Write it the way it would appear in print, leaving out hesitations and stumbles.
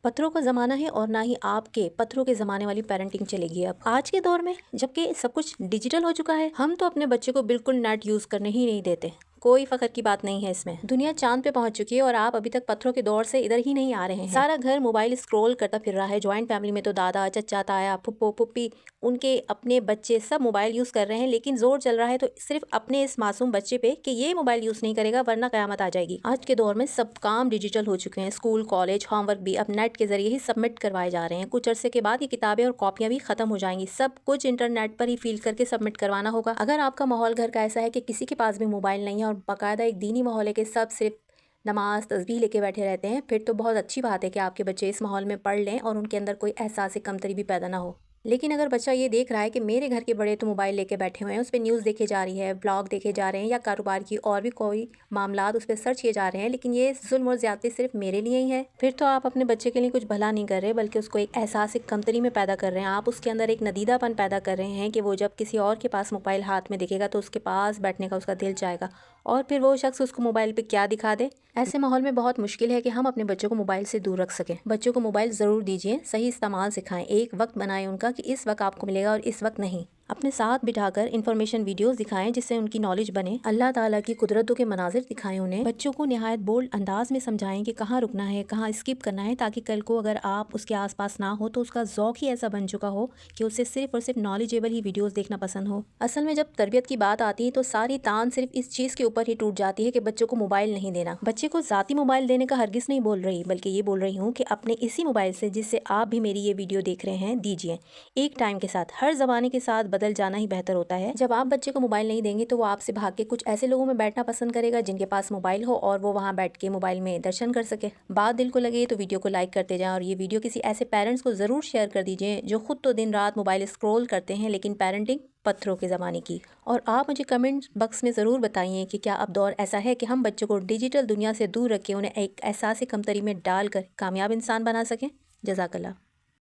पत्थरों का ज़माना है और ना ही आपके पत्थरों के ज़माने वाली पेरेंटिंग चलेगी। अब आज के दौर में जबकि सब कुछ डिजिटल हो चुका है, हम तो अपने बच्चे को बिल्कुल नेट यूज़ करने ही नहीं देते। कोई फखर की बात नहीं है इसमें। दुनिया चांद पे पहुंच चुकी है और आप अभी तक पत्थरों के दौर से इधर ही नहीं आ रहे हैं। सारा घर मोबाइल स्क्रॉल करता फिर रहा है। ज्वाइंट फैमिली में तो दादा, चचा, ताया, फुप्पो, पुप्पी, उनके अपने बच्चे सब मोबाइल यूज़ कर रहे हैं, लेकिन जोर चल रहा है तो सिर्फ अपने इस मासूम बच्चे पे कि ये मोबाइल यूज़ नहीं करेगा वरना कयामत आ जाएगी। आज के दौर में सब काम डिजिटल हो चुके हैं। स्कूल, कॉलेज, होमवर्क भी अब नेट के जरिए ही सबमिट करवाए जा रहे हैं। कुछ अरसे के बाद ये किताबें और कॉपियां भी खत्म हो जाएंगी। सब कुछ इंटरनेट पर ही फिल करके सबमिट करवाना होगा। अगर आपका माहौल घर का ऐसा है कि किसी के पास भी मोबाइल नहीं है और बाकायदा एक दीनी माहौल है कि सब सिर्फ नमाज तस्बीह लेके बैठे रहते हैं, फिर तो बहुत अच्छी बात है कि आपके बच्चे इस माहौल में पढ़ लें और उनके अंदर कोई एहसास कमतरी भी पैदा ना हो। लेकिन अगर बच्चा ये देख रहा है कि मेरे घर के बड़े तो मोबाइल लेके बैठे हुए हैं, उस पर न्यूज़ देखे जा रही है, ब्लॉग देखे जा रहे हैं या कारोबार की और भी कोई मामलात उस पर सर्च किए जा रहे हैं, लेकिन ये जुल्म और ज्यादती सिर्फ मेरे लिए ही है, फिर तो आप अपने बच्चे के लिए कुछ भला नहीं कर रहे बल्कि उसको एक एहसास कमतरी में पैदा कर रहे हैं। आप उसके अंदर एक नदीदापन पैदा कर रहे हैं कि वो जब किसी और के पास मोबाइल हाथ में दिखेगा तो उसके पास बैठने का उसका दिल चाहेगा और फिर वो शख्स उसको मोबाइल पे क्या दिखा दे। ऐसे माहौल में बहुत मुश्किल है कि हम अपने बच्चों को मोबाइल से दूर रख सकें। बच्चों को मोबाइल ज़रूर दीजिए, सही इस्तेमाल सिखाएं, एक वक्त बनाएं उनका कि इस वक्त आपको मिलेगा और इस वक्त नहीं। अपने साथ बिठाकर इन्फॉर्मेशन वीडियोस दिखाएं जिससे उनकी नॉलेज बने। अल्लाह ताला की कुदरतों के मनाजिर दिखाएं उन्हें। बच्चों को निहायत बोल्ड अंदाज में समझाएं कि कहाँ रुकना है, कहाँ स्किप करना है, ताकि कल को अगर आप उसके आसपास ना हो तो उसका ज़ौक ही ऐसा बन चुका हो कि उसे सिर्फ और सिर्फ नॉलेजेबल ही वीडियोस देखना पसंद हो। असल में जब तरबियत की बात आती है तो सारी तान सिर्फ इस चीज़ के ऊपर ही टूट जाती है कि बच्चों को मोबाइल नहीं देना। बच्चे को ज़ाती मोबाइल देने का हरगिज़ नहीं बोल रही, बल्कि ये बोल रही हूँ कि अपने इसी मोबाइल से जिससे आप भी मेरी ये वीडियो देख रहे हैं दीजिए। एक टाइम के साथ, हर ज़माने के साथ बदल जाना ही बेहतर होता है। जब आप बच्चे को मोबाइल नहीं देंगे तो वो आपसे भाग के कुछ ऐसे लोगों में बैठना पसंद करेगा जिनके पास मोबाइल हो और वो वहाँ बैठ के मोबाइल में दर्शन कर सके। बात दिल को लगे तो वीडियो को लाइक करते जाएं और ये वीडियो किसी ऐसे पेरेंट्स को ज़रूर शेयर कर दीजिए जो खुद तो दिन रात मोबाइल स्क्रॉल करते हैं लेकिन पेरेंटिंग पत्थरों के ज़माने की। और आप मुझे कमेंट बॉक्स में ज़रूर बताइए कि क्या अब दौर ऐसा है कि हम बच्चों को डिजिटल दुनिया से दूर रख के उन्हें एक एहसास कमतरी में डालकर कामयाब इंसान बना सकें। जज़ाकल्लाह।